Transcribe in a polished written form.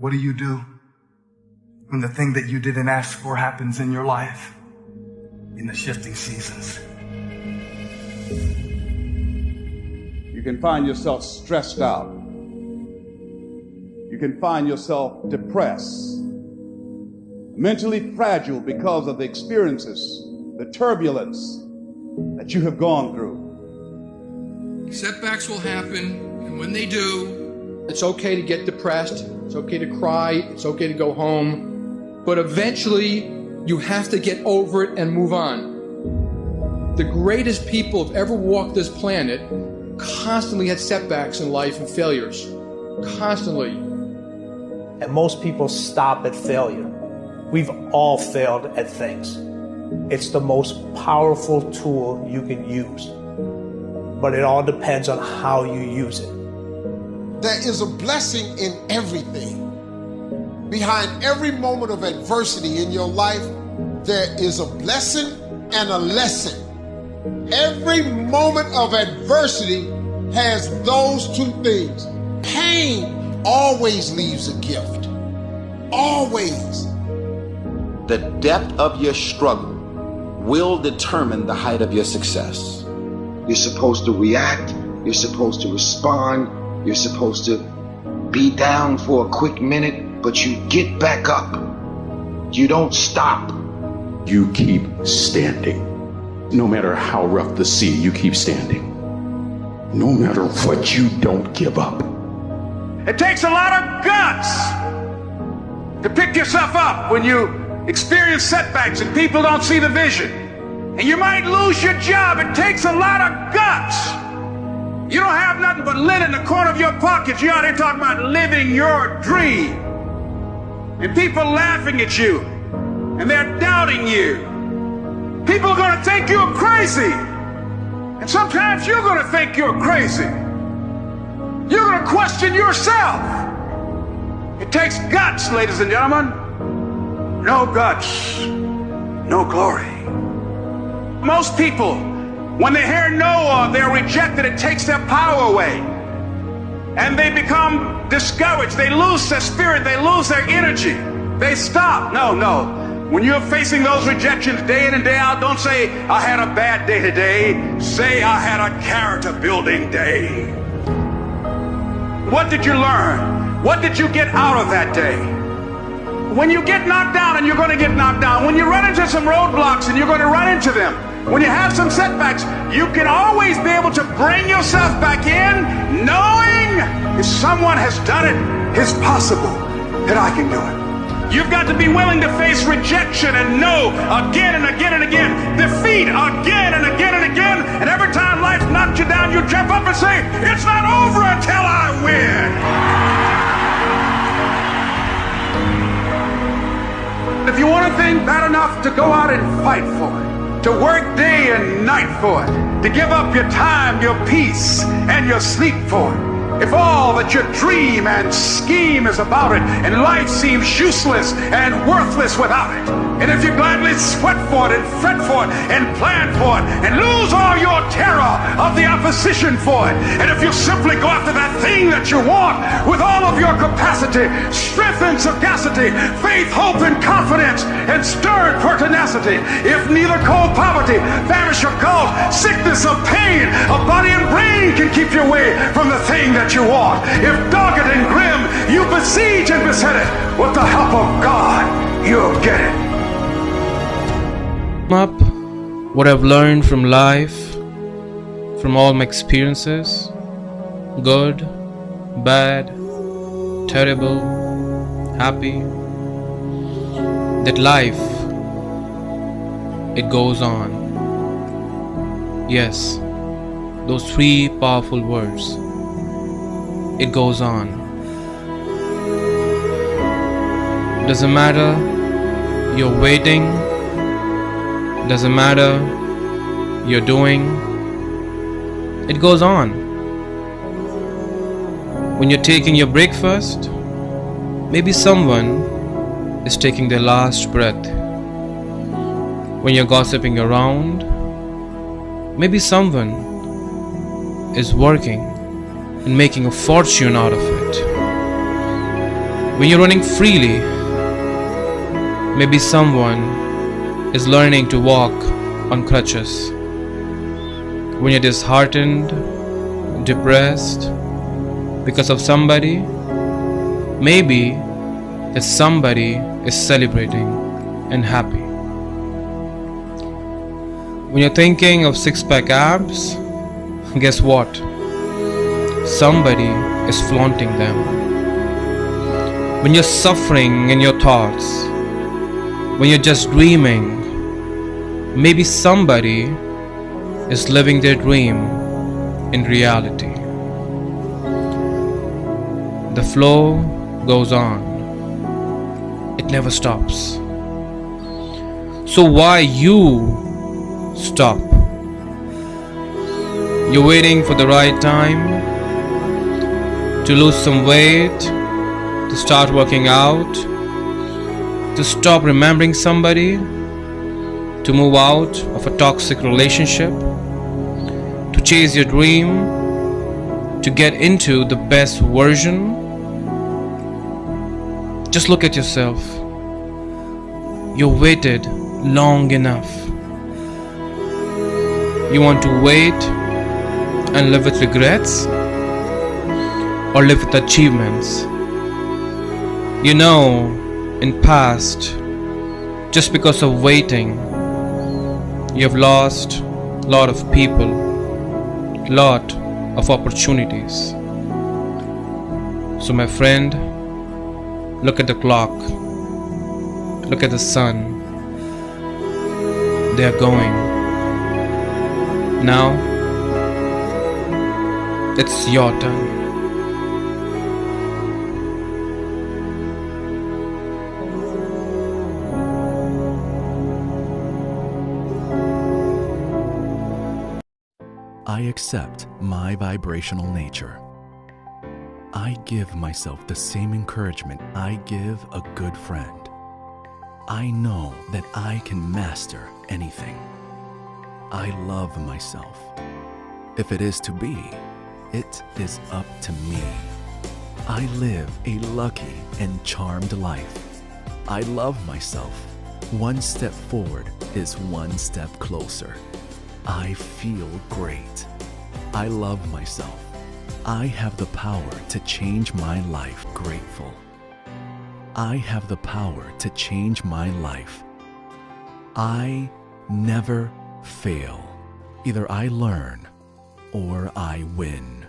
What do you do when the thing that you didn't ask for happens in your life in the shifting seasons? You can find yourself stressed out. You can find yourself depressed, mentally fragile because of the experiences, the turbulence that you have gone through. Setbacks will happen, and when they do, it's okay to get depressed, it's okay to cry, it's okay to go home, but eventually you have to get over it and move on. The greatest people who've ever walked this planet constantly had setbacks in life and failures. Constantly. And most people stop at failure. We've all failed at things. It's the most powerful tool you can use. But it all depends on how you use it. There is a blessing in everything. Behind every moment of adversity in your life, there is a blessing and a lesson. Every moment of adversity has those two things. Pain always leaves a gift. Always. The depth of your struggle will determine the height of your success. You're supposed to react. You're supposed to respond. You're supposed to be down for a quick minute, but you get back up. You don't stop. You keep standing. No matter how rough the sea, you keep standing. No matter what, you don't give up. It takes a lot of guts to pick yourself up when you experience setbacks and people don't see the vision. And you might lose your job. It takes a lot of guts. You don't have nothing but lint in the corner of your pocket. You're out here talking about living your dream. And people laughing at you. And they're doubting you. People are going to think you're crazy. And sometimes you're going to think you're crazy. You're going to question yourself. It takes guts, ladies and gentlemen. No guts, no glory. Most people, when they hear no or they're rejected, it takes their power away. And they become discouraged. They lose their spirit. They lose their energy. They stop. No. When you're facing those rejections day in and day out, don't say, I had a bad day today. Say, I had a character building day. What did you learn? What did you get out of that day? When you get knocked down, and you're going to get knocked down, when you run into some roadblocks and you're going to run into them, when you have some setbacks, you can always be able to bring yourself back in, knowing if someone has done it, it's possible that I can do it. You've got to be willing to face rejection and no again and again and again, defeat again and again and again, and every time life knocks you down, you jump up and say, it's not over until I win. If you want a thing bad enough to go out and fight for it, to work day and night for it, to give up your time, your peace, and your sleep for it, if all that you dream and scheme is about it, and life seems useless and worthless without it, and if you gladly sweat for it and fret for it and plan for it and lose all your terror of the opposition for it, and if you simply go after that thing that you want with all of your capacity, strength and sagacity, faith, hope and confidence, and stern pertinacity, if neither cold poverty, famish or cold, sickness or pain, of body and brain can keep you away from the thing that you want, if dogged and grim you besiege and beset it, with the help of God you'll get it. Up what I've learned from life, from all my experiences, good, bad, terrible, happy, that life, it goes on. Yes, those three powerful words. It goes on. Doesn't matter you're waiting, doesn't matter you're doing, it goes on. When you're taking your breakfast, maybe someone is taking their last breath. When you're gossiping around, maybe someone is working and making a fortune out of it. When you're running freely, maybe someone is learning to walk on crutches. When you're disheartened, depressed because of somebody, maybe that somebody is celebrating and happy. When you're thinking of six-pack abs, guess what? Somebody is flaunting them. When you're suffering in your thoughts, when you're just dreaming, maybe somebody is living their dream in reality. The flow goes on. It never stops. So why you stop? You're waiting for the right time to lose some weight, to start working out, to stop remembering somebody, to move out of a toxic relationship, to chase your dream, to get into the best version. Just look at yourself. You waited long enough. You want to wait and live with regrets, or live with achievements? You know, in past, just because of waiting, you have lost a lot of people, lot of opportunities. So my friend, look at the clock, look at the sun. They are going. Now it's your turn. I accept my vibrational nature. I give myself the same encouragement I give a good friend. I know that I can master anything. I love myself. If it is to be, it is up to me. I live a lucky and charmed life. I love myself. One step forward is one step closer. I feel great. I love myself. I have the power to change my life. Grateful. I have the power to change my life. I never fail. Either I learn or I win.